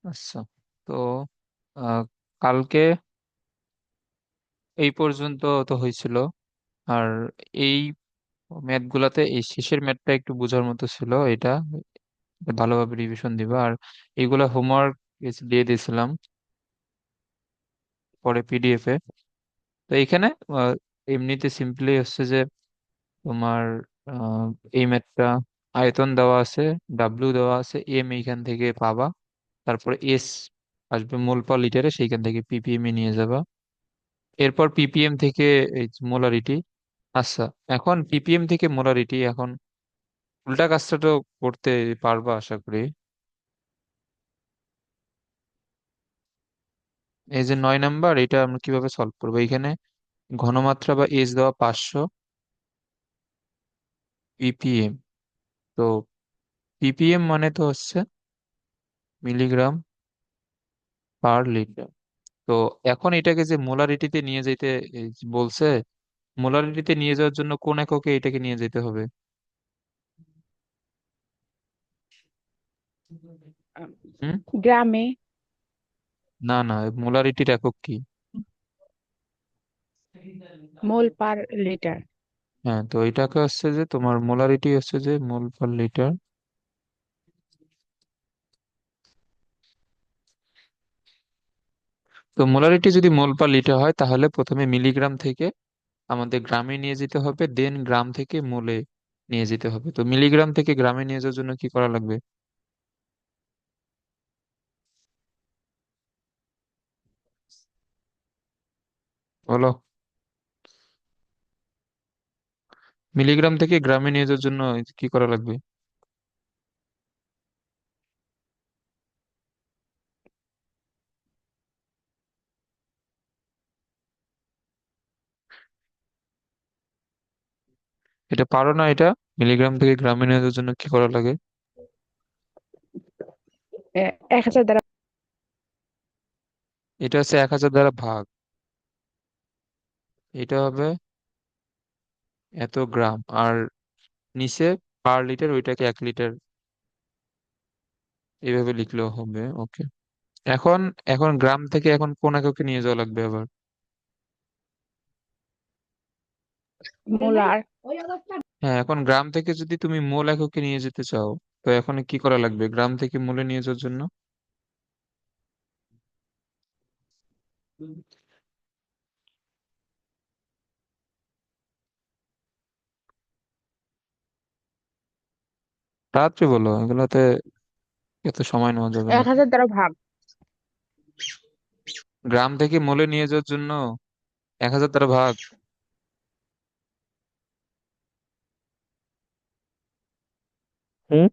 আচ্ছা। তো আহ, কালকে এই পর্যন্ত তো হয়েছিল। আর এই ম্যাথ গুলাতে এই শেষের ম্যাথটা একটু বোঝার মতো ছিল। এটা ভালোভাবে রিভিশন দিবা। আর এইগুলা হোমওয়ার্ক দিয়ে দিয়েছিলাম পরে পিডিএফ এ। তো এখানে আহ, এমনিতে সিম্পলি হচ্ছে যে তোমার আহ, এই ম্যাথটা আয়তন দেওয়া আছে, ডাব্লিউ দেওয়া আছে, এম এইখান থেকে পাবা। তারপর এস আসবে মোল পার লিটারে, সেইখান থেকে পিপিএম এ নিয়ে যাবা। এরপর পিপিএম থেকে এই মোলারিটি। আচ্ছা, এখন পিপিএম থেকে মোলারিটি, এখন উল্টা কাজটা তো করতে পারবা আশা করি। এই যে 9 নাম্বার, এটা আমরা কিভাবে সলভ করবো? এখানে ঘনমাত্রা বা এস দেওয়া 500 পিপিএম। তো পিপিএম মানে তো হচ্ছে মিলিগ্রাম পার লিটার। তো এখন এটাকে যে মোলারিটিতে নিয়ে যেতে এই যে বলছে, মোলারিটিতে নিয়ে যাওয়ার জন্য কোন এককে এটাকে নিয়ে যেতে হবে? আম, হুম। গ্রামে। না না, মোলারিটির একক কি? মোল পার লিটার। হ্যাঁ, তো এটাকে হচ্ছে যে তোমার মোলারিটি হচ্ছে যে মোল পার লিটার। তো মোলারিটি যদি মোল পার লিটার হয়, তাহলে প্রথমে মিলিগ্রাম থেকে আমাদের গ্রামে নিয়ে যেতে হবে, দেন গ্রাম থেকে মোলে নিয়ে যেতে হবে। তো মিলিগ্রাম থেকে গ্রামে নিয়ে যাওয়ার জন্য কি করা লাগবে? বলো। মিলিগ্রাম থেকে গ্রামে নিয়ে যাওয়ার জন্য কি করা লাগবে? এটা পারো না এটা? মিলিগ্রাম থেকে গ্রামে নিয়ে যাওয়ার জন্য কি করা লাগে? 1000 দ্বারা। এটা হচ্ছে 1000 দ্বারা ভাগ। এটা হবে এত গ্রাম। আর নিচে পার লিটার, ওইটাকে 1 লিটার এইভাবে লিখলেও হবে। ওকে। এখন এখন গ্রাম থেকে এখন কোন এককে নিয়ে যাওয়া লাগবে আবার? মোলার। হ্যাঁ, এখন গ্রাম থেকে যদি তুমি মোল এককে নিয়ে যেতে চাও, তো এখন কি করা লাগবে গ্রাম থেকে মোলে নিয়ে যাওয়ার জন্য? তাড়াতাড়ি বলো, এগুলাতে এত সময় নেওয়া যাবে না। 1000 দ্বারা ভাগ। গ্রাম থেকে মোলে নিয়ে যাওয়ার জন্য 1000 দ্বারা ভাগ। হুম।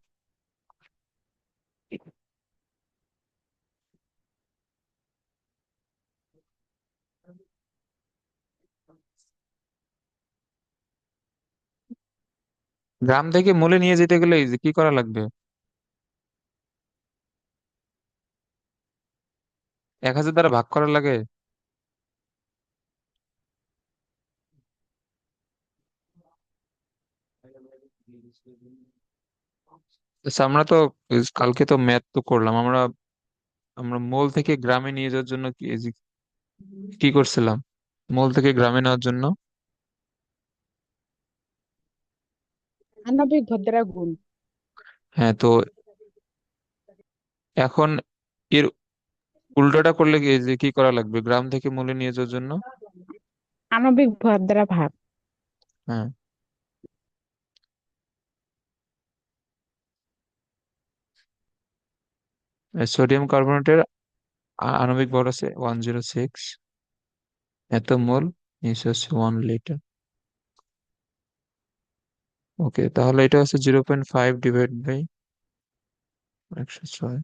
গ্রাম থেকে মোলে নিয়ে যেতে গেলে এই যে কি করা লাগবে? 1000 দ্বারা ভাগ করা লাগে। আচ্ছা, আমরা তো কালকে তো ম্যাথ তো করলাম আমরা। আমরা মোল থেকে গ্রামে নিয়ে যাওয়ার জন্য কি কি করছিলাম? মোল থেকে গ্রামে নেওয়ার জন্য। আণবিক ভর দ্বারা গুণ। হ্যাঁ, তো এখন এর উল্টোটা করলে কি যে কি করা লাগবে গ্রাম থেকে মোলে নিয়ে যাওয়ার জন্য? আণবিক ভর দ্বারা ভাগ। হ্যাঁ, সোডিয়াম কার্বনেটের আণবিক ভর আছে 106, এত মোল, নিচে হচ্ছে 1 লিটার। ওকে, তাহলে এটা হচ্ছে 0.5 ডিভাইড বাই 106।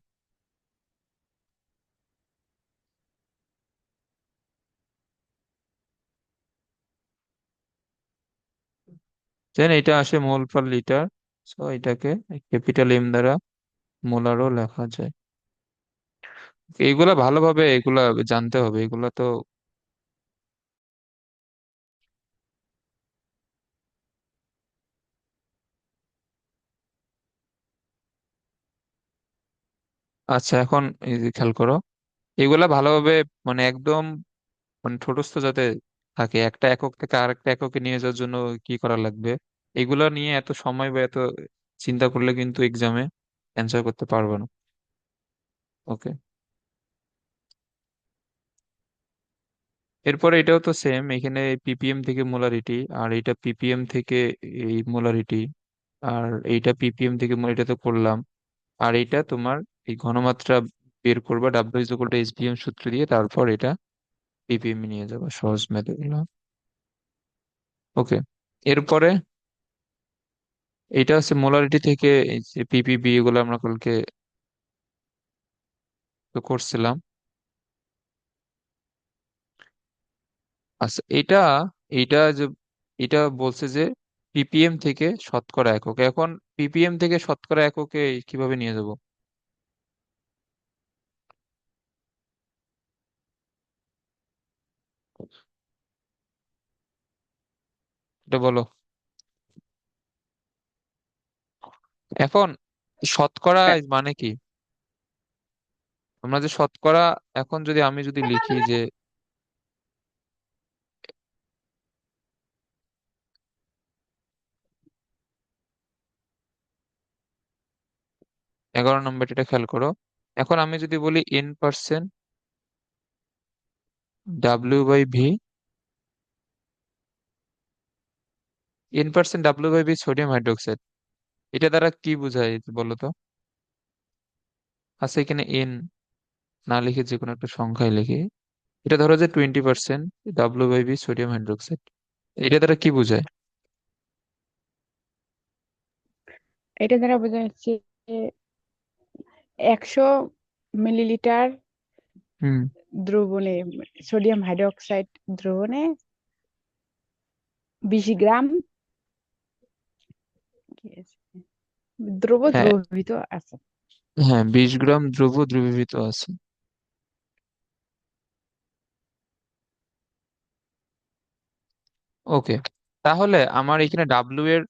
দেন এটা আসে মোল পার লিটার। সো এটাকে ক্যাপিটাল এম দ্বারা মোলারও লেখা যায়। এইগুলা ভালোভাবে এগুলা জানতে হবে, এগুলা তো। আচ্ছা, এখন এই যে খেয়াল করো, এগুলা ভালোভাবে মানে একদম মানে ঠোঁটস্থ যাতে থাকে, একটা একক থেকে আরেকটা এককে নিয়ে যাওয়ার জন্য কি করা লাগবে, এগুলা নিয়ে এত সময় বা এত চিন্তা করলে কিন্তু এক্সামে অ্যান্সার করতে পারবে না। ওকে, এরপরে এটাও তো সেম, এখানে পিপিএম থেকে মোলারিটি, আর এটা পিপিএম থেকে এই মোলারিটি, আর এইটা পিপিএম থেকে এটা তো করলাম। আর এটা তোমার এই ঘনমাত্রা বের করবা W is equal to SPM সূত্র দিয়ে, তারপর এটা পিপিএম এ নিয়ে যাবা, সহজ ম্যাথ এগুলো। ওকে, এরপরে এটা হচ্ছে মোলারিটি থেকে এই যে পিপিবি, এগুলো আমরা কালকে তো করছিলাম। আচ্ছা, এটা যে এটা বলছে যে পিপিএম থেকে শতকরা একক, এখন পিপিএম থেকে শতকরা এককে কিভাবে নিয়ে যাব, এটা বলো। এখন শতকরা মানে কি, আমরা যে শতকরা, এখন যদি আমি যদি লিখি যে 11 নম্বর, এটা খেয়াল করো। এখন আমি যদি বলি N% W/V, N% W/V sodium hydroxide, এটা দ্বারা কি বোঝায় বলো তো। আচ্ছা, এখানে এন না লিখে যে কোনো একটা সংখ্যায় লিখে, এটা ধরো যে 20% W/V সোডিয়াম হাইড্রোক্সাইড, এটা দ্বারা কি বোঝায়। এটা দ্বারা বোঝা যাচ্ছে 100 মিলিলিটার হুম। দ্রবণে, সোডিয়াম হাইড্রোক্সাইড দ্রবণে 20 গ্রাম কি আছে? দ্রব হ্যাঁ, দ্রবীভূত আছে। হ্যাঁ, 20 গ্রাম দ্রব্য দ্রবীভূত আছে। ওকে, তাহলে আমার এখানে ডাব্লিউ এর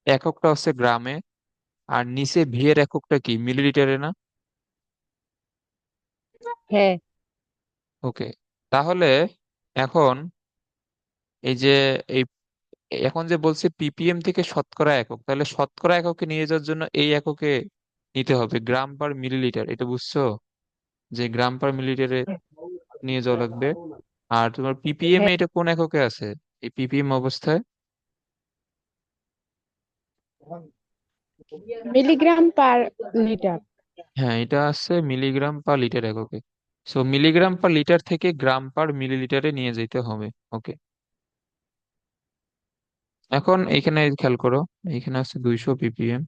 এককটা হচ্ছে গ্রামে, আর নিচে ভি এর এককটা কি, মিলিলিটারে না? হ্যাঁ, ওকে, তাহলে এখন এই যে এই এখন যে বলছে পিপিএম থেকে শতকরা একক, তাহলে শতকরা এককে নিয়ে যাওয়ার জন্য এই এককে নিতে হবে গ্রাম পার মিলিলিটার, এটা বুঝছো, যে গ্রাম পার মিলিলিটারে নিয়ে যাওয়া লাগবে। আর তোমার পিপিএম এ হ্যাঁ, এটা কোন এককে আছে, এই পিপিএম অবস্থায়? Milligram per litre. হ্যাঁ, এটা আছে মিলিগ্রাম পার লিটার এককে। সো মিলিগ্রাম পার লিটার থেকে গ্রাম পার মিলিলিটারে নিয়ে যেতে হবে। ওকে, এখন এইখানে খেয়াল করো, এইখানে আছে 200 ppm।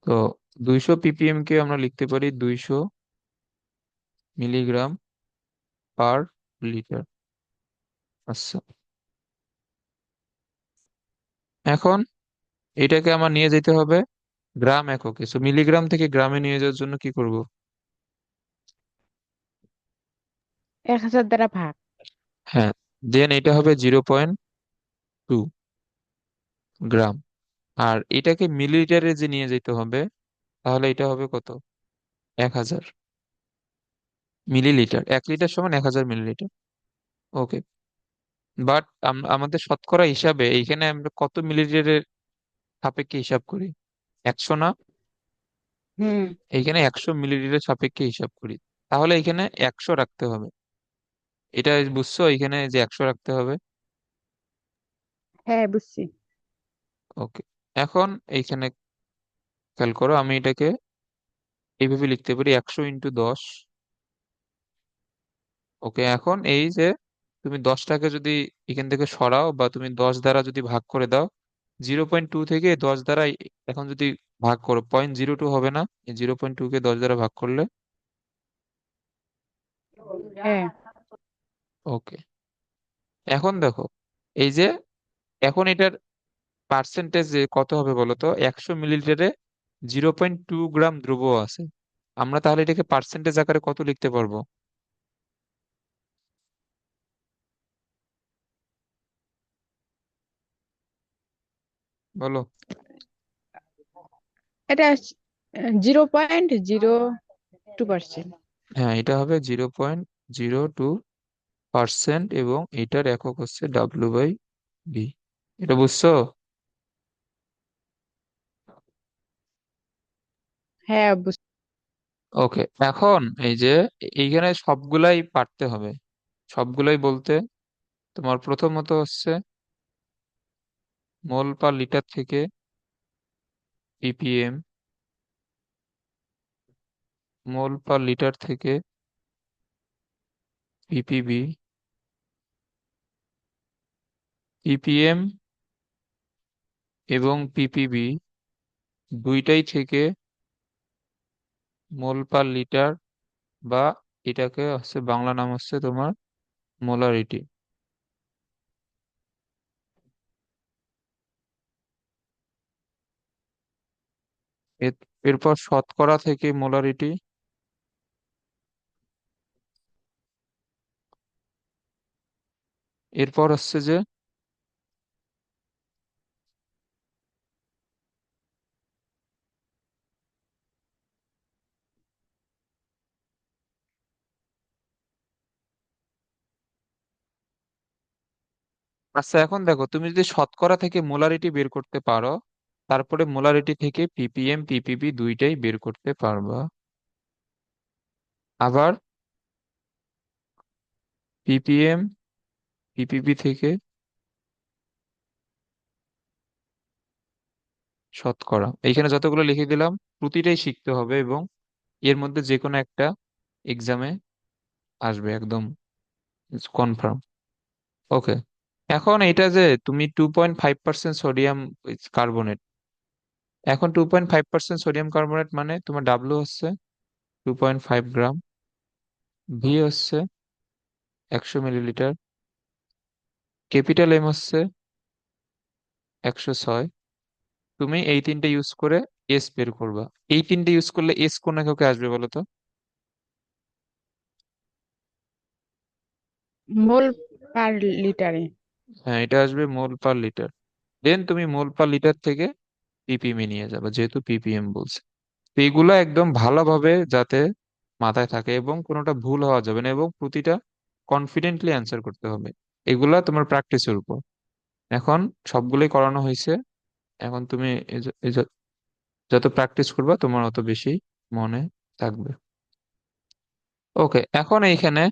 তো 200 ppm কে আমরা লিখতে পারি 200 মিলিগ্রাম পার লিটার। আচ্ছা, এখন এটাকে আমার নিয়ে যেতে হবে গ্রাম এককে, সো মিলিগ্রাম থেকে গ্রামে নিয়ে যাওয়ার জন্য কি করব। 1000 দ্বারা ভাগ। হ্যাঁ, দেন এটা হবে 0.2 গ্রাম। আর এটাকে মিলিলিটারে যে নিয়ে যেতে হবে, তাহলে এটা হবে কত, 1000 মিলিলিটার, 1 লিটার সমান 1000 মিলিলিটার। ওকে, বাট আমাদের শতকরা হিসাবে এইখানে আমরা কত মিলিলিটারের সাপেক্ষে হিসাব করি, 100 না? হুম। এইখানে 100 মিলিলিটারের সাপেক্ষে হিসাব করি, তাহলে এখানে 100 রাখতে হবে। এটা বুঝছো, এখানে যে 100 রাখতে হবে। হ্যাঁ, বুঝছি। ওকে, এখন এইখানে খেয়াল করো, আমি এটাকে এইভাবে লিখতে পারি 100 × 10। ওকে, এখন এই যে তুমি 10টাকে যদি এখান থেকে সরাও বা তুমি 10 দ্বারা যদি ভাগ করে দাও, 0.2 থেকে 10 দ্বারা এখন যদি ভাগ করো, 0.02 হবে না? এই 0.2 কে 10 দ্বারা ভাগ করলে। হ্যাঁ, ওকে, এখন দেখো এই যে এখন এটার পার্সেন্টেজ কত হবে বলো তো, 100 মিলিলিটারে 0.2 গ্রাম দ্রব্য আছে, আমরা তাহলে এটাকে পার্সেন্টেজ আকারে কত লিখতে পারবো, বলো। এটা 0.02%। হ্যাঁ, এটা হবে 0.02%, এবং এটার একক হচ্ছে W/B। এটা বুঝছো? হ্যাঁ, ওকে, এখন এই যে এইখানে সবগুলাই পারতে হবে। সবগুলাই বলতে তোমার প্রথমত হচ্ছে মোল পার লিটার থেকে ppm, মোল পার লিটার থেকে ppb, ppm এবং ppb দুইটাই থেকে মোল পার লিটার, বা এটাকে হচ্ছে বাংলা নাম হচ্ছে তোমার মোলারিটি। এরপর শতকরা থেকে মোলারিটি, এরপর হচ্ছে যে আচ্ছা, এখন দেখো তুমি যদি শতকরা থেকে মোলারিটি বের করতে পারো, তারপরে মোলারিটি থেকে ppm ppb দুইটাই বের করতে পারবা। আবার ppm ppb থেকে শতকরা, এইখানে যতগুলো লিখে দিলাম প্রতিটাই শিখতে হবে, এবং এর মধ্যে যে কোনো একটা এক্সামে আসবে একদম কনফার্ম। ওকে, এখন এটা যে তুমি 2.5% সোডিয়াম কার্বনেট, এখন 2.5% সোডিয়াম কার্বনেট মানে তোমার ডাব্লু হচ্ছে 2.5 গ্রাম, ভি হচ্ছে 100 মিলিলিটার, ক্যাপিটাল এম হচ্ছে 106। তুমি এই তিনটে ইউজ করে এস বের করবা। এই তিনটে ইউজ করলে এস কোন এককে আসবে বলো তো? মোল পার লিটারে। হ্যাঁ, এটা আসবে মোল পার লিটার। দেন তুমি মোল পার লিটার থেকে ppm এ নিয়ে যাবে, যেহেতু ppm বলছে। তো এগুলা একদম ভালোভাবে যাতে মাথায় থাকে, এবং কোনোটা ভুল হওয়া যাবে না, এবং প্রতিটা কনফিডেন্টলি অ্যান্সার করতে হবে। এগুলা তোমার প্র্যাকটিসের উপর। এখন সবগুলোই করানো হয়েছে। এখন তুমি যত প্র্যাকটিস করবা তোমার অত বেশি মনে থাকবে। ওকে, এখন এইখানে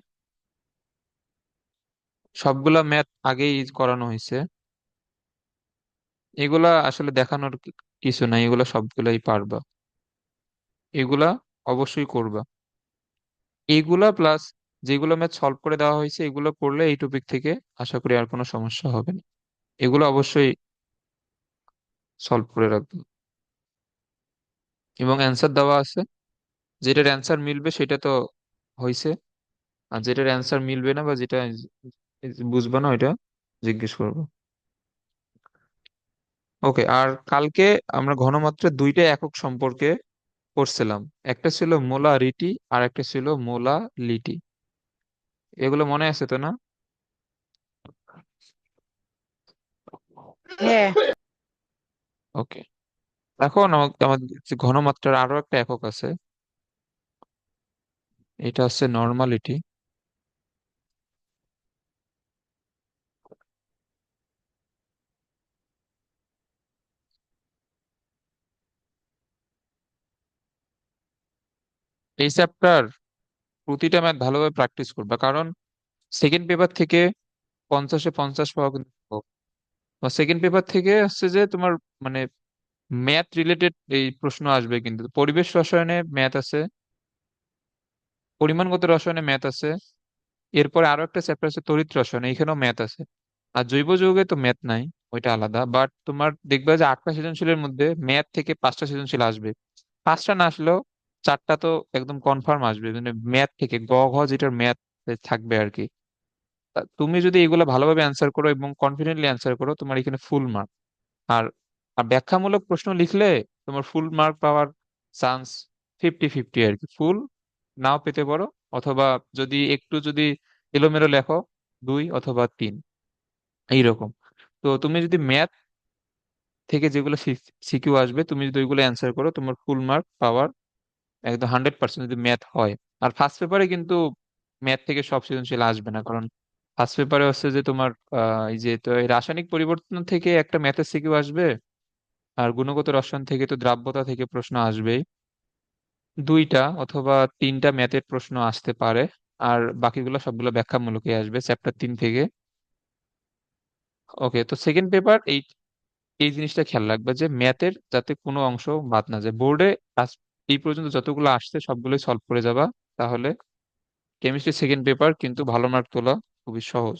সবগুলা ম্যাথ আগেই করানো হয়েছে। এগুলা আসলে দেখানোর কিছু নাই, এগুলা সবগুলাই পারবা। এগুলা অবশ্যই করবা। এইগুলা প্লাস যেগুলো ম্যাথ সলভ করে দেওয়া হয়েছে, এগুলো করলে এই টপিক থেকে আশা করি আর কোনো সমস্যা হবে না। এগুলো অবশ্যই সলভ করে রাখবো, এবং অ্যান্সার দেওয়া আছে। যেটার অ্যান্সার মিলবে সেটা তো হয়েছে, আর যেটার অ্যান্সার মিলবে না বা যেটা বুঝবা না ওইটা জিজ্ঞেস করবো। ওকে, আর কালকে আমরা ঘনমাত্রার দুইটা একক সম্পর্কে পড়ছিলাম। একটা ছিল মোলারিটি আর একটা ছিল মোলালিটি। এগুলো মনে আছে তো, না? হ্যাঁ। ওকে, এখন আমাদের যে ঘনমাত্রার আরো একটা একক আছে, এটা হচ্ছে নর্মালিটি। এই চ্যাপ্টার প্রতিটা ম্যাথ ভালোভাবে প্র্যাকটিস করবা, কারণ সেকেন্ড পেপার থেকে 50-এ 50 পাওয়া কিন্তু সম্ভব। বা সেকেন্ড পেপার থেকে হচ্ছে যে তোমার মানে ম্যাথ রিলেটেড এই প্রশ্ন আসবে, কিন্তু পরিবেশ রসায়নে ম্যাথ আছে, পরিমাণগত রসায়নে ম্যাথ আছে, এরপরে আরো একটা চ্যাপ্টার আছে তড়িৎ রসায়ন, এখানেও ম্যাথ আছে। আর জৈব যৌগে তো ম্যাথ নাই, ওইটা আলাদা। বাট তোমার দেখবে যে 8টা সৃজনশীলের মধ্যে ম্যাথ থেকে 5টা সৃজনশীল আসবে। 5টা না আসলেও 4টা তো একদম কনফার্ম আসবে, মানে ম্যাথ থেকে গ ঘ যেটার ম্যাথ থাকবে আর কি। তা তুমি যদি এগুলো ভালোভাবে অ্যান্সার করো এবং কনফিডেন্টলি অ্যান্সার করো, তোমার এখানে ফুল মার্ক। আর আর ব্যাখ্যামূলক প্রশ্ন লিখলে তোমার ফুল মার্ক পাওয়ার চান্স 50-50 আর কি। ফুল নাও পেতে পারো, অথবা যদি একটু এলোমেলো লেখো 2 অথবা 3, এইরকম। তো তুমি যদি ম্যাথ থেকে যেগুলো সিকিউ আসবে, তুমি যদি ওইগুলো অ্যান্সার করো তোমার ফুল মার্ক পাওয়ার একদম 100% যদি ম্যাথ হয়। আর ফার্স্ট পেপারে কিন্তু ম্যাথ থেকে সব সৃজনশীল আসবে না, কারণ ফার্স্ট পেপারে হচ্ছে যে তোমার এই যে তো এই রাসায়নিক পরিবর্তন থেকে একটা ম্যাথের সিকিউ আসবে, আর গুণগত রসায়ন থেকে তো দ্রাব্যতা থেকে প্রশ্ন আসবেই। দুইটা অথবা তিনটা ম্যাথের প্রশ্ন আসতে পারে, আর বাকিগুলো সবগুলো ব্যাখ্যামূলকই আসবে চ্যাপ্টার 3 থেকে। ওকে, তো সেকেন্ড পেপার এই এই জিনিসটা খেয়াল রাখবে যে ম্যাথের যাতে কোনো অংশ বাদ না যায়। বোর্ডে এই পর্যন্ত যতগুলো আসছে সবগুলোই সলভ করে যাবা, তাহলে কেমিস্ট্রি সেকেন্ড পেপার কিন্তু ভালো মার্ক তোলা খুবই সহজ।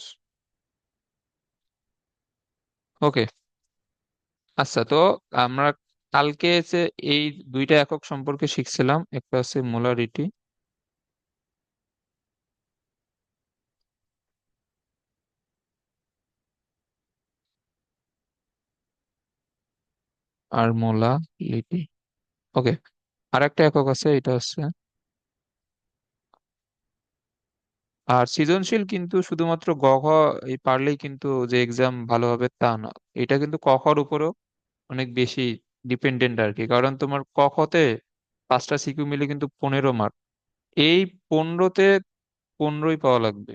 ওকে। আচ্ছা, তো আমরা কালকে যে এই দুইটা একক সম্পর্কে শিখছিলাম, একটা হচ্ছে মোলারিটি আর মোলালিটি। ওকে, আর একটা একক আছে, এটা হচ্ছে। আর সৃজনশীল কিন্তু শুধুমাত্র গ ঘ এই পারলেই কিন্তু যে এক্সাম ভালো হবে তা না। এটা কিন্তু ক খর উপরও অনেক বেশি ডিপেন্ডেন্ট আর কি, কারণ তোমার ক খতে 5টা সিকিউ মিলে কিন্তু 15 মার্ক। এই 15তে 15ই পাওয়া লাগবে,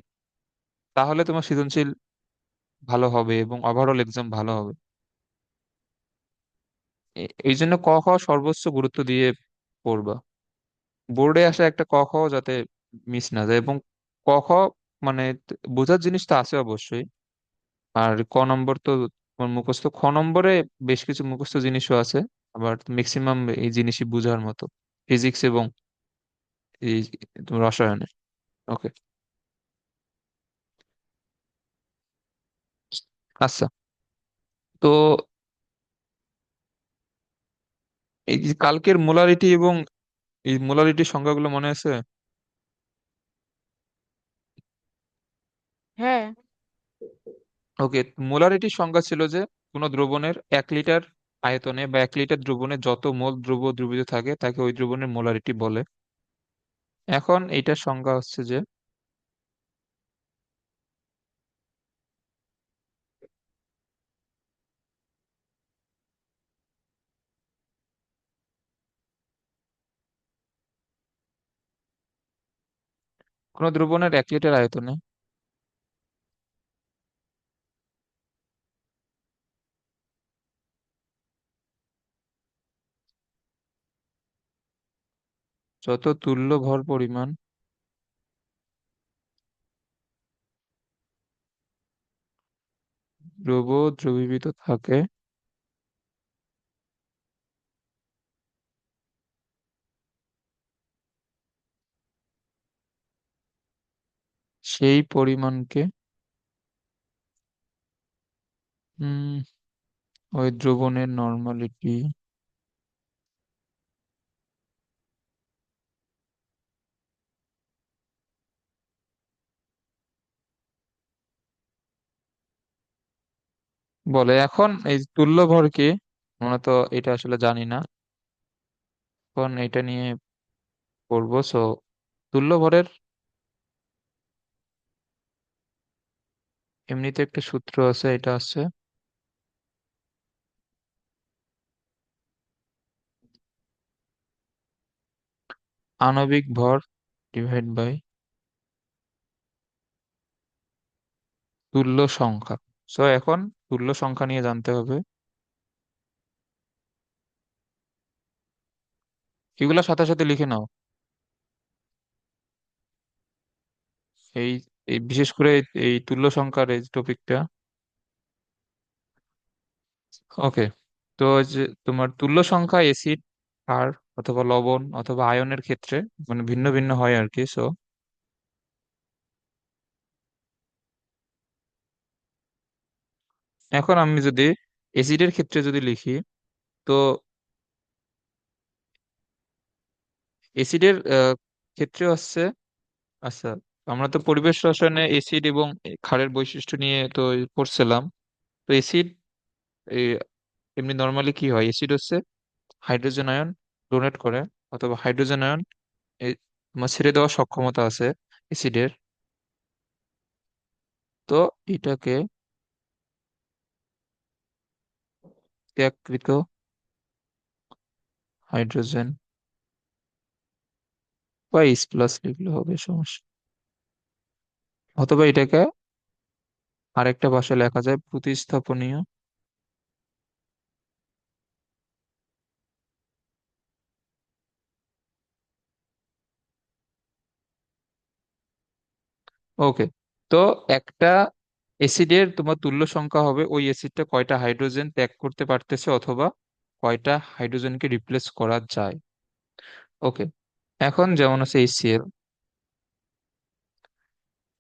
তাহলে তোমার সৃজনশীল ভালো হবে এবং ওভারঅল এক্সাম ভালো হবে। এই জন্য ক খ সর্বোচ্চ গুরুত্ব দিয়ে পড়বা। বোর্ডে আসা একটা ক খ যাতে মিস না যায়। এবং ক খ মানে বোঝার জিনিস তো আছে অবশ্যই, আর ক নম্বর তো তোমার মুখস্থ। খ নম্বরে বেশ কিছু মুখস্থ জিনিসও আছে, আবার ম্যাক্সিমাম এই জিনিসই বোঝার মতো, ফিজিক্স এবং এই তোমার রসায়নে। ওকে। আচ্ছা, তো এই যে কালকের মোলারিটি এবং এই মোলারিটির সংজ্ঞাগুলো মনে আছে? হ্যাঁ। ওকে, মোলারিটির সংজ্ঞা ছিল যে কোনো দ্রবণের 1 লিটার আয়তনে বা 1 লিটার দ্রবণে যত মোল দ্রব্য দ্রবীভূত থাকে তাকে ওই দ্রবণের মোলারিটি বলে। এখন এইটার সংজ্ঞা হচ্ছে যে কোনো দ্রবণের 1 লিটার আয়তনে যত তুল্য ভর পরিমাণ দ্রব্য দ্রবীভূত থাকে সেই পরিমাণকে উম ওই দ্রবণের নর্মালিটি বলে। এখন এই তুল্য ভর কি, আমরা তো এটা আসলে জানি না, এখন এটা নিয়ে পড়বো। সো তুল্য ভরের এমনিতে একটা সূত্র আছে, এটা আছে আণবিক ভর ডিভাইড বাই তুল্য সংখ্যা। সো এখন তুল্য সংখ্যা নিয়ে জানতে হবে। এগুলা সাথে সাথে লিখে নাও। এই এই বিশেষ করে এই তুল্য সংখ্যার এই টপিকটা। ওকে, তো এই যে তোমার তুল্য সংখ্যা অ্যাসিড আর অথবা লবণ অথবা আয়নের ক্ষেত্রে মানে ভিন্ন ভিন্ন হয় আর কি। সো এখন আমি যদি অ্যাসিডের ক্ষেত্রে যদি লিখি, তো অ্যাসিডের ক্ষেত্রে হচ্ছে, আচ্ছা, আমরা তো পরিবেশ রসায়নে অ্যাসিড এবং ক্ষারের বৈশিষ্ট্য নিয়ে তো পড়ছিলাম। তো অ্যাসিড এমনি নর্মালি কি হয়, অ্যাসিড হচ্ছে হাইড্রোজেন আয়ন ডোনেট করে, অথবা হাইড্রোজেন আয়ন তোমার ছেড়ে দেওয়ার সক্ষমতা আছে অ্যাসিডের। তো এটাকে প্রতিক্রিয়াকৃত হাইড্রোজেন বা H প্লাস লিখলে হবে, সমস্যা। অথবা এটাকে আরেকটা ভাষায় লেখা যায় প্রতিস্থাপনীয়। ওকে। তো একটা অ্যাসিডের তোমার তুল্য সংখ্যা হবে ওই অ্যাসিডটা কয়টা হাইড্রোজেন ত্যাগ করতে পারতেছে অথবা কয়টা হাইড্রোজেনকে রিপ্লেস করা যায়। ওকে। এখন যেমন আছে HCl,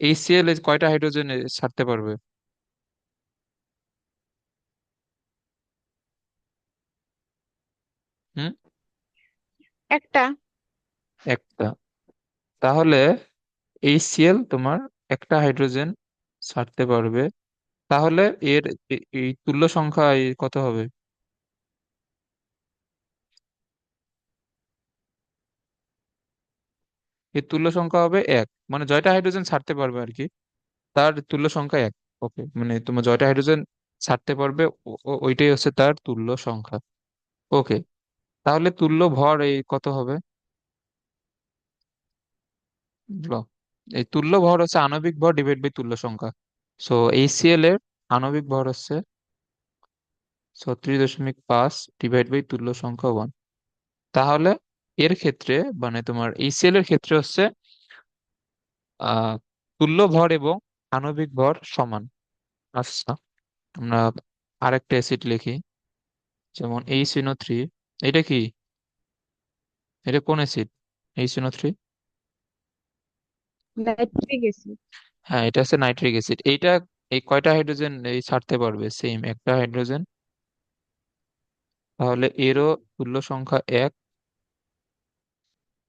HCl এর কয়টা হাইড্রোজেন ছাড়তে পারবে? হুম। একটা। একটা। তাহলে HCl তোমার একটা হাইড্রোজেন ছাড়তে পারবে। তাহলে এর এই তুল্য সংখ্যা কত হবে? এর তুল্য সংখ্যা হবে এক, মানে জয়টা হাইড্রোজেন ছাড়তে পারবে আর কি, তার তুল্য সংখ্যা এক। ওকে, মানে তোমার জয়টা হাইড্রোজেন ছাড়তে পারবে ওইটাই হচ্ছে তার তুল্য সংখ্যা। ওকে। তাহলে তুল্য ভর এই কত হবে? বুঝলো? এই তুল্য ভর হচ্ছে আণবিক ভর ডিভাইড বাই তুল্য সংখ্যা। সো HCl এর আণবিক ভর হচ্ছে 36.5 ডিভাইড বাই তুল্য সংখ্যা 1। তাহলে এর ক্ষেত্রে মানে তোমার HCl এর ক্ষেত্রে হচ্ছে আহ তুল্য ভর এবং আণবিক ভর সমান। আচ্ছা, আমরা আরেকটা অ্যাসিড লিখি, যেমন HNO3। এটা কি? এটা কোন অ্যাসিড? HNO3। Nitric acid. হ্যাঁ, এটা হচ্ছে নাইট্রিক অ্যাসিড। এইটা এই কয়টা হাইড্রোজেন এই ছাড়তে পারবে? সেম একটা হাইড্রোজেন। তাহলে এরও তুল্য সংখ্যা এক।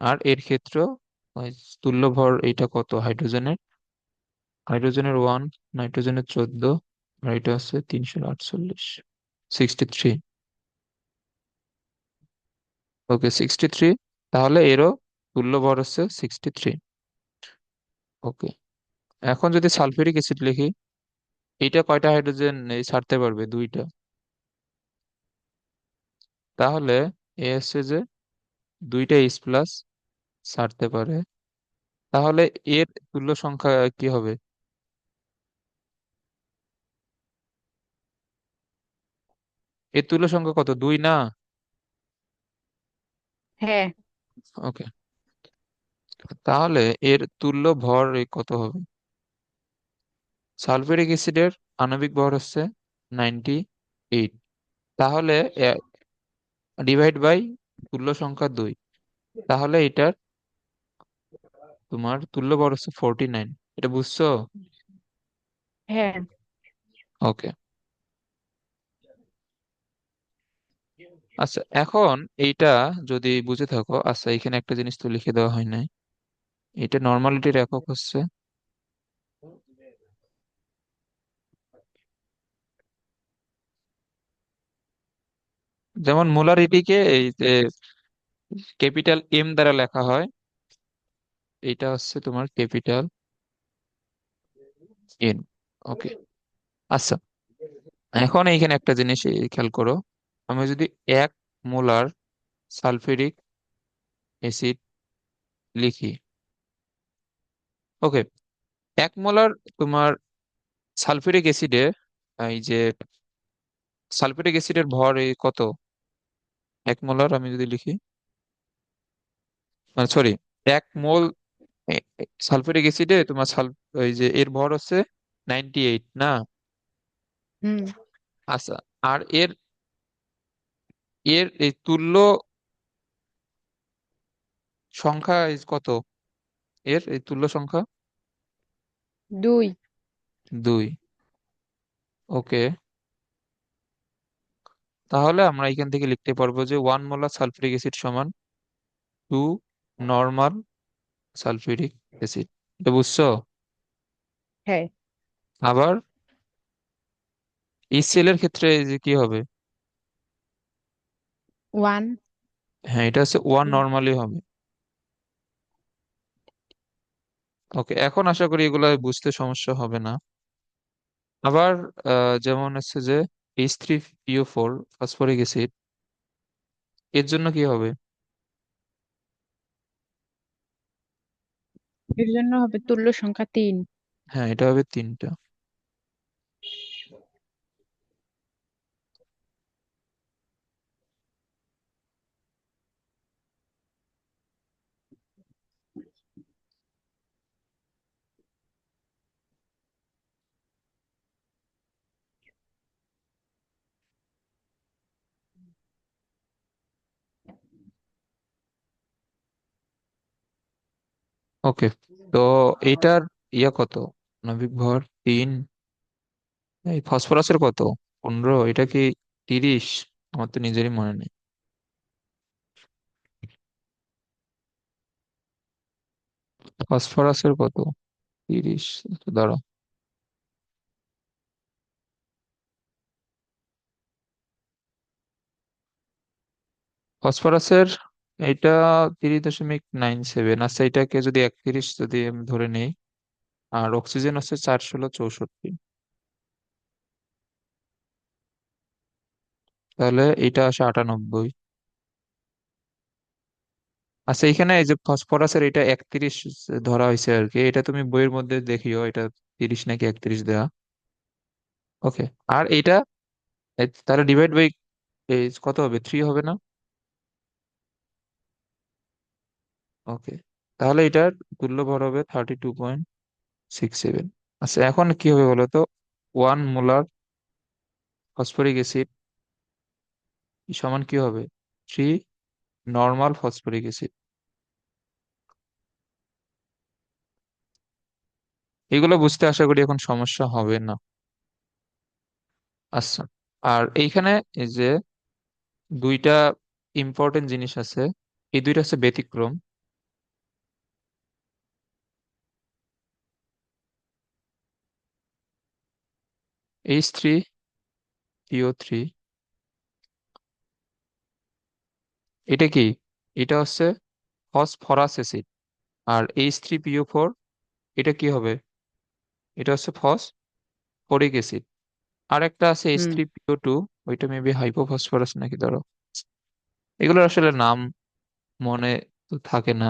আর এর ক্ষেত্রেও ওই তুল্য ভর এইটা কত হাইড্রোজেনের? হাইড্রোজেনের 1, নাইট্রোজেনের 14, আর এটা হচ্ছে 348, 63। ওকে, 63। তাহলে এরও তুল্য ভর হচ্ছে 63। ওকে। এখন যদি সালফিউরিক অ্যাসিড লিখি, এইটা কয়টা হাইড্রোজেন এই ছাড়তে পারবে? দুইটা। তাহলে এ হচ্ছে যে দুইটা H প্লাস ছাড়তে পারে। তাহলে এর তুল্য সংখ্যা কি হবে? এর তুল্য সংখ্যা কত? দুই না? হ্যাঁ। ওকে। তাহলে এর তুল্য ভর কত হবে? সালফিউরিক অ্যাসিডের আণবিক ভর হচ্ছে 98। তাহলে ডিভাইড বাই তুল্য সংখ্যা 2। তাহলে এটার তোমার তুল্য ভর হচ্ছে 49। এটা বুঝছো? হ্যাঁ। ওকে। আচ্ছা, এখন এইটা যদি বুঝে থাকো, আচ্ছা এখানে একটা জিনিস তো লিখে দেওয়া হয় নাই। এটা নর্মালিটির একক হচ্ছে, যেমন মোলারিটিকে এই যে ক্যাপিটাল এম দ্বারা লেখা হয়, এটা হচ্ছে তোমার ক্যাপিটাল এন। ওকে। আচ্ছা, এখন এইখানে একটা জিনিস খেয়াল করো। আমি যদি 1 মোলার সালফিউরিক অ্যাসিড লিখি, ওকে, 1 মোলার তোমার সালফিউরিক অ্যাসিডে এই যে সালফিউরিক অ্যাসিডের ভর কত? 1 মোলার আমি যদি লিখি, মানে সরি, 1 মোল সালফিউরিক অ্যাসিডে তোমার ওই যে এর ভর হচ্ছে 98 না? হুম। আচ্ছা, আর এর এর এই তুল্য সংখ্যা কত? এর এই তুল্য সংখ্যা দুই। 2। ওকে। তাহলে আমরা এখান থেকে লিখতে পারবো যে 1 মোলার সালফিউরিক অ্যাসিড সমান 2 নর্মাল সালফিউরিক অ্যাসিড। এটা বুঝছো? হ্যাঁ। আবার HCl এর ক্ষেত্রে এই যে কি হবে? ওয়ান। হ্যাঁ, এটা হচ্ছে 1 নর্মালি হবে। ওকে, এখন আশা করি এগুলো বুঝতে সমস্যা হবে না। আবার যেমন হচ্ছে যে H3PO4 ফসফরিক অ্যাসিড, এর জন্য কি হবে? এর জন্য হবে তুল্য সংখ্যা 3। হ্যাঁ, এটা হবে 3টা। ওকে, তো এইটার কত? আণবিক ভর 3। এই ফসফরাসের কত? 15। এটা কি 30? আমার তো নিজেরই মনে নেই। ফসফরাসের কত? 30। দাঁড়াও। ফসফরাসের এটা 30.97। আচ্ছা, এটাকে যদি 31 যদি আমি ধরে নেই, আর অক্সিজেন হচ্ছে 4 16 64, তাহলে এটা আসে 98। আচ্ছা, এখানে এই যে ফসফরাসের এটা 31 ধরা হয়েছে আর কি, এটা তুমি বইয়ের মধ্যে দেখিও এটা 30 নাকি 31 দেওয়া। ওকে। আর এটা তাহলে ডিভাইড বাই কত হবে? 3 হবে না? ওকে, তাহলে এটার তুল্য ভর হবে 32.67। আচ্ছা, এখন কি হবে বলো তো? 1 মোলার ফসফরিক অ্যাসিড সমান কি হবে? 3 নর্মাল ফসফরিক অ্যাসিড। এগুলো বুঝতে আশা করি এখন সমস্যা হবে না। আচ্ছা, আর এইখানে এই যে দুইটা ইম্পর্টেন্ট জিনিস আছে, এই দুইটা হচ্ছে ব্যতিক্রম। H3PO3, এটা কি? এটা হচ্ছে ফসফরাস অ্যাসিড। আর H3PO4, এটা কি হবে? এটা হচ্ছে ফসফরিক অ্যাসিড। আর একটা আছে এইচ হুম। থ্রি পিও টু ওইটা মেবি হাইপোফসফরাস নাকি, ধরো। এগুলোর আসলে নাম মনে তো থাকে না।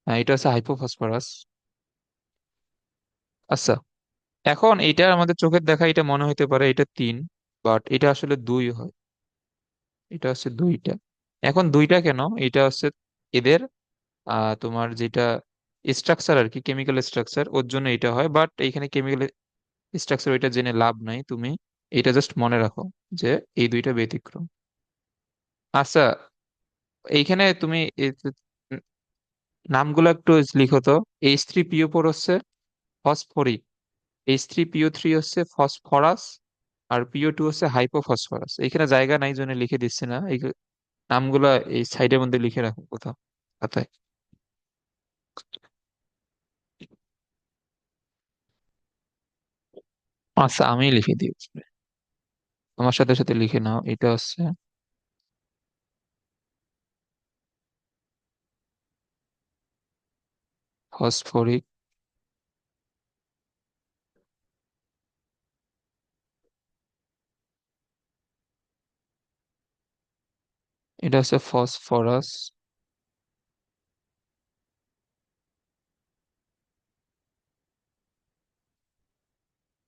হ্যাঁ, এটা হচ্ছে হাইপোফসফরাস। আচ্ছা, এখন এটা আমাদের চোখের দেখা এটা মনে হতে পারে এটা 3, বাট এটা আসলে 2 হয়। এটা হচ্ছে 2টা। এখন 2টা কেন? এটা হচ্ছে এদের তোমার যেটা স্ট্রাকচার আর কি, কেমিক্যাল স্ট্রাকচার, ওর জন্য এটা হয়। বাট এইখানে কেমিক্যাল স্ট্রাকচার ওইটা জেনে লাভ নাই, তুমি এটা জাস্ট মনে রাখো যে এই দুইটা ব্যতিক্রম। আচ্ছা, এইখানে তুমি উম, নামগুলো একটু লিখো তো। H3PO4 হচ্ছে ফসফরিক, H3PO3 হচ্ছে ফসফরাস, আর PO2 হচ্ছে হাইপোফসফরাস। এখানে জায়গা নাই জন্য লিখে দিচ্ছি না, এই নামগুলো এই সাইডের মধ্যে লিখে রাখো কোথাও খাতায়। আচ্ছা, আমি লিখে দিয়েছি, আমার সাথে সাথে লিখে নাও। এটা হচ্ছে ফসফরিক, এটা হচ্ছে ফসফরাস,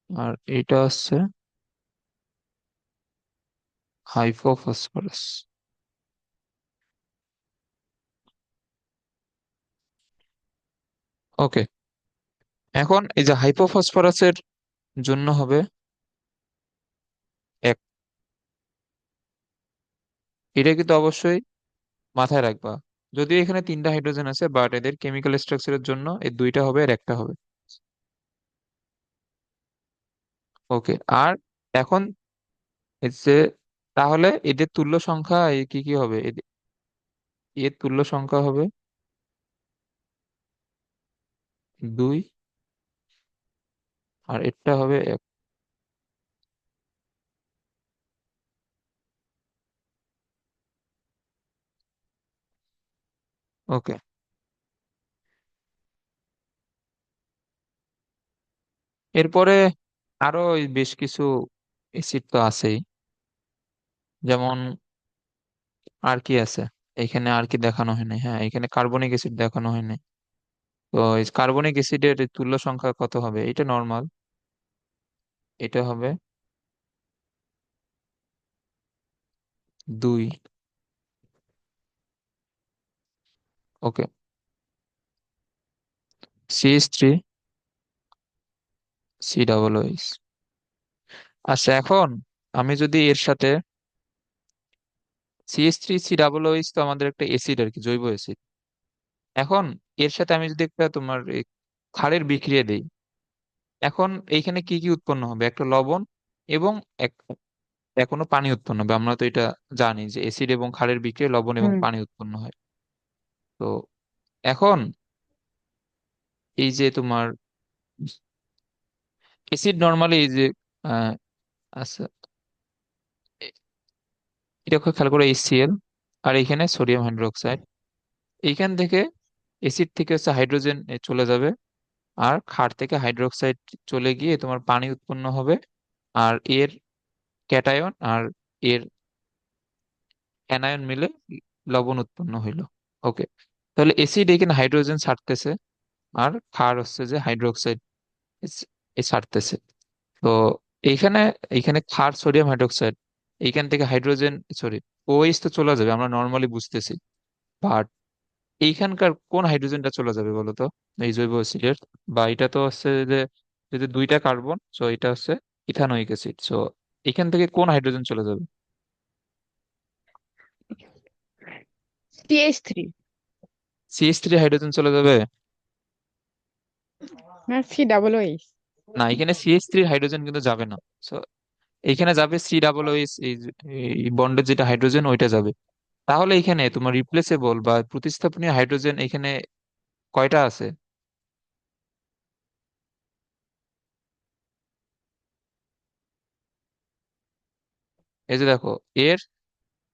আর এটা হচ্ছে হাইপোফসফরাস। ওকে, এখন এই যে হাইপোফসফরাসের জন্য হবে 1। এটা কিন্তু অবশ্যই মাথায় রাখবা। যদিও এখানে 3টা হাইড্রোজেন আছে, বাট এদের কেমিক্যাল স্ট্রাকচারের জন্য এই 2টা হবে আর একটা হবে। ওকে, আর এখন এই যে তাহলে এদের তুল্য সংখ্যা কি কি হবে? এর তুল্য সংখ্যা হবে 2, আর এটা হবে 1। ওকে, এরপরে আরো বেশ কিছু অ্যাসিড তো আছেই। যেমন আর কি আছে, এখানে আর কি দেখানো হয়নি, হ্যাঁ এখানে কার্বনিক অ্যাসিড দেখানো হয়নি। তো কার্বনিক অ্যাসিডের তুল্য সংখ্যা কত হবে? এটা নর্মাল, এটা হবে 2। ওকে, CH3 C OOH। আচ্ছা এখন আমি যদি এর সাথে CH3 C OOH তো আমাদের একটা অ্যাসিড আর কি, জৈব অ্যাসিড। এখন এর সাথে আমি যদি একটা তোমার এই ক্ষারের বিক্রিয়া দেই, এখন এইখানে কি কি উৎপন্ন হবে? একটা লবণ এবং এক এখনো পানি উৎপন্ন হবে। আমরা তো এটা জানি যে অ্যাসিড এবং ক্ষারের বিক্রিয়ায় লবণ এবং হুম। পানি উৎপন্ন হয়। তো এখন এই যে তোমার অ্যাসিড নর্মালি এই যে আহ, আচ্ছা এটা খুব খেয়াল করে HCl, আর এখানে সোডিয়াম হাইড্রোক্সাইড। এইখান থেকে অ্যাসিড থেকে হচ্ছে হাইড্রোজেন চলে যাবে, আর ক্ষার থেকে হাইড্রোক্সাইড চলে গিয়ে তোমার পানি উৎপন্ন হবে। আর এর ক্যাটায়ন আর এর অ্যানায়ন মিলে লবণ উৎপন্ন হইলো। ওকে, তাহলে অ্যাসিড এখানে হাইড্রোজেন ছাড়তেছে, আর ক্ষার হচ্ছে যে হাইড্রোক্সাইড ছাড়তেছে। তো এইখানে এইখানে ক্ষার সোডিয়াম হাইড্রোক্সাইড, এইখান থেকে হাইড্রোজেন, সরি, OH তো চলে যাবে, আমরা নর্মালি বুঝতেছি। বাট এইখানকার কোন হাইড্রোজেনটা চলে যাবে বলো তো, এই জৈব অ্যাসিডের? বা এটা তো হচ্ছে যে যদি দুইটা কার্বন, সো এটা হচ্ছে ইথানোয়িক অ্যাসিড, সো এখান থেকে কোন হাইড্রোজেন চলে যাবে? CH3। CH3 হাইড্রোজেন চলে যাবে? না, C OOH। না, এখানে CH3 হাইড্রোজেন কিন্তু যাবে না। সো এইখানে যাবে C OOH, এই বন্ডের যেটা হাইড্রোজেন ওইটা যাবে। তাহলে এখানে তোমার রিপ্লেসেবল বা প্রতিস্থাপনীয় হাইড্রোজেন এখানে কয়টা আছে? এই যে দেখো, এর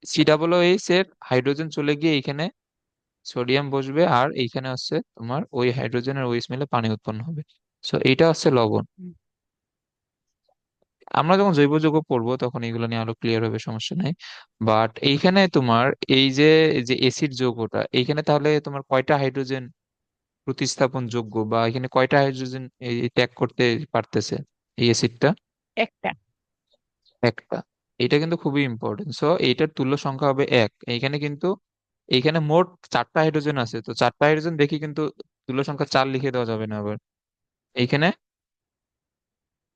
C OOH এর হাইড্রোজেন চলে গিয়ে এখানে সোডিয়াম বসবে, আর এইখানে হচ্ছে তোমার ওই হাইড্রোজেনের OH মিলে পানি উৎপন্ন হবে। সো এইটা হচ্ছে লবণ। আমরা যখন জৈব যৌগ পড়বো তখন এগুলো নিয়ে আরো ক্লিয়ার হবে, সমস্যা নাই। বাট এইখানে তোমার এই যে যে এসিড যৌগটা, এইখানে তাহলে তোমার কয়টা হাইড্রোজেন প্রতিস্থাপন যোগ্য, বা এখানে কয়টা হাইড্রোজেন এই ত্যাগ করতে পারতেছে এই অ্যাসিডটা? একটা। একটা। এটা কিন্তু খুবই ইম্পর্টেন্ট, সো এইটার তুল্য সংখ্যা হবে 1। এইখানে কিন্তু এইখানে মোট 4টা হাইড্রোজেন আছে, তো 4টা হাইড্রোজেন দেখি কিন্তু তুল্য সংখ্যা 4 লিখে দেওয়া যাবে না আবার। এইখানে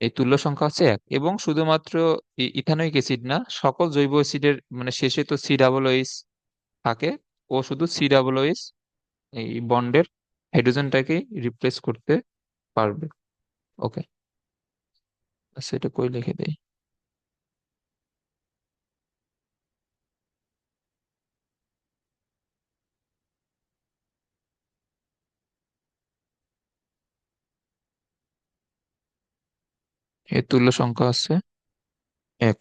এই তুল্য সংখ্যা হচ্ছে 1। এবং শুধুমাত্র ইথানোয়িক অ্যাসিড না, সকল জৈব অ্যাসিডের মানে শেষে তো C OOH থাকে, ও শুধু C OOH এই বন্ডের হাইড্রোজেনটাকে রিপ্লেস করতে পারবে। ওকে, সেটা কই লিখে দেই। এর তুল্য সংখ্যা আছে 1।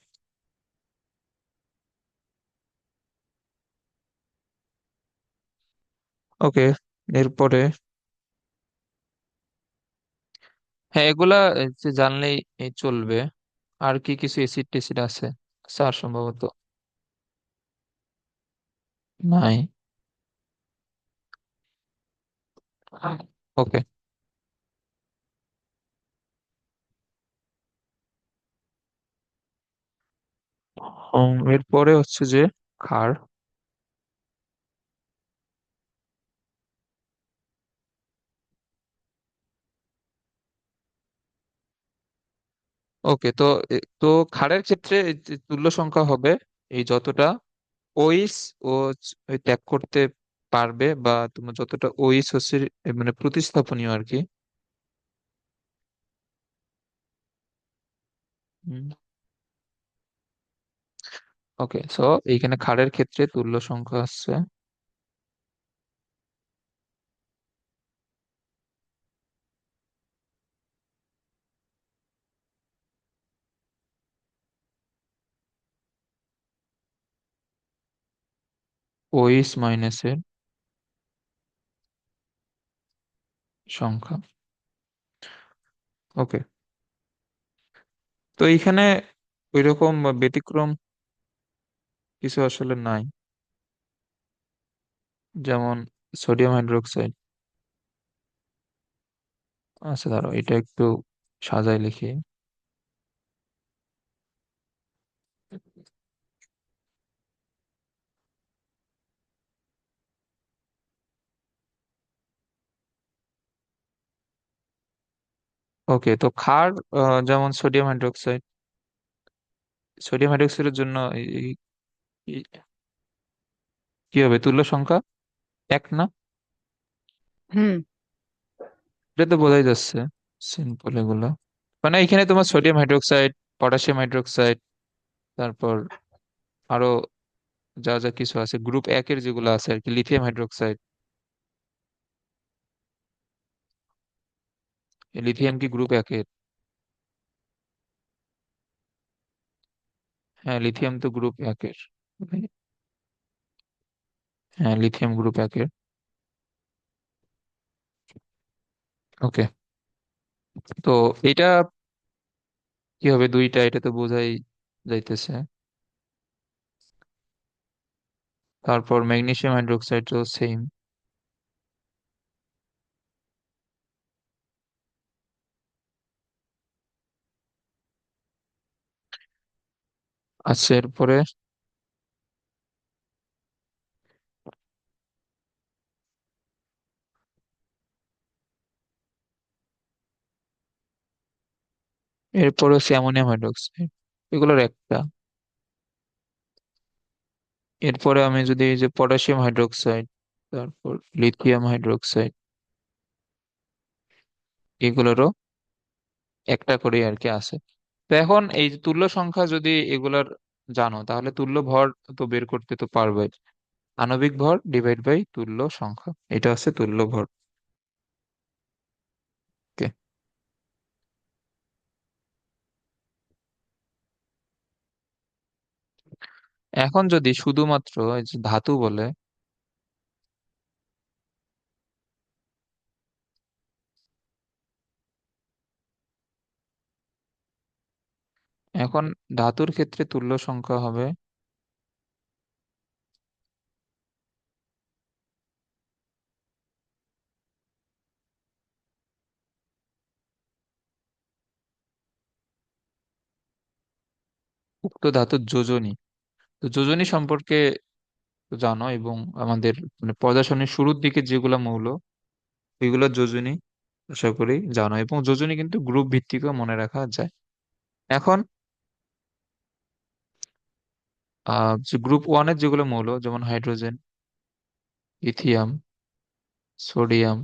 ওকে, এরপরে হ্যাঁ এগুলা যে জানলেই চলবে। আর কি কিছু এসিড টেসিড আছে? স্যার সম্ভবত নাই। ওকে, এরপরে হচ্ছে যে ক্ষার। ওকে, তো তো ক্ষারের ক্ষেত্রে এই যে তুল্য সংখ্যা হবে এই যতটা ওইস ও ওই ত্যাগ করতে পারবে, বা তোমার যতটা ওইস হচ্ছে মানে প্রতিস্থাপনীয় আর কি। ওকে, সো এইখানে ক্ষারের ক্ষেত্রে তুল্য সংখ্যা আছে ওইস মাইনাসের সংখ্যা। ওকে, তো এইখানে ওইরকম ব্যতিক্রম কিছু আসলে নাই। যেমন সোডিয়াম হাইড্রোক্সাইড। আচ্ছা ধরো এটা একটু সাজায় লিখি। ওকে, তো ক্ষার যেমন সোডিয়াম হাইড্রোক্সাইড, সোডিয়াম হাইড্রোক্সাইডের জন্য এই- কি হবে তুল্য সংখ্যা? এক না? হুম। এটা তো বোঝাই যাচ্ছে, সিম্পল এগুলো। মানে এখানে তোমার সোডিয়াম হাইড্রোক্সাইড, পটাশিয়াম হাইড্রোক্সাইড, তারপর আরো যা যা কিছু আছে গ্রুপ একের যেগুলো আছে আর কি, লিথিয়াম হাইড্রোক্সাইড। লিথিয়াম কি গ্রুপ একের? হ্যাঁ লিথিয়াম তো গ্রুপ একের। হ্যাঁ লিথিয়াম গ্রুপ একের। ওকে, তো এটা কি হবে দুইটা, এটা তো বোঝাই যাইতেছে। তারপর ম্যাগনেসিয়াম হাইড্রোক্সাইড তো সেম। আচ্ছা এরপরে, এরপরে হচ্ছে অ্যামোনিয়াম হাইড্রোক্সাইড, এগুলোর একটা। এরপরে আমি যদি এই যে পটাশিয়াম হাইড্রোক্সাইড, তারপর লিথিয়াম হাইড্রোক্সাইড, এগুলোরও একটা করে আর কি আছে। তো এখন এই যে তুল্য সংখ্যা যদি এগুলার জানো, তাহলে তুল্য ভর তো বের করতে তো পারবে। আণবিক ভর ডিভাইড বাই তুল্য সংখ্যা, এটা হচ্ছে তুল্য ভর। ওকে, এখন যদি শুধুমাত্র এই যে ধাতু বলে, এখন ধাতুর ক্ষেত্রে তুল্য সংখ্যা হবে, উক্ত ধাতুর যোজনী। তো যোজনী সম্পর্কে তো জানো, এবং আমাদের মানে পদার্থসারণীর শুরুর দিকে যেগুলা মৌল, ওইগুলো যোজনী আশা করি জানো, এবং যোজনী কিন্তু গ্রুপ ভিত্তিকও মনে রাখা যায়। এখন যে গ্রুপ ওয়ানের যেগুলো মৌল, যেমন hydrogen, lithium, sodium,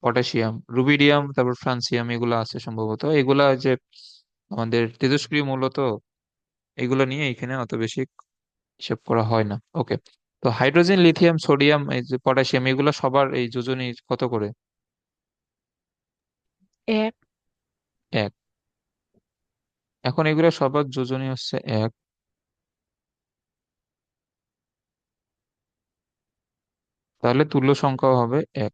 potassium, rubidium, তারপর ফ্রান্সিয়াম, এগুলো আছে সম্ভবত, এগুলা যে আমাদের তেজস্ক্রিয় মৌল, তো এগুলো নিয়ে এখানে অত বেশি হিসাব করা হয় না। ওকে, তো হাইড্রোজেন, লিথিয়াম, সোডিয়াম, এই যে পটাশিয়াম, এগুলো সবার এই যোজনী কত করে? এক। এক। এখন এগুলো সবার যোজনী হচ্ছে এক, তাহলে তুল্য সংখ্যা হবে এক।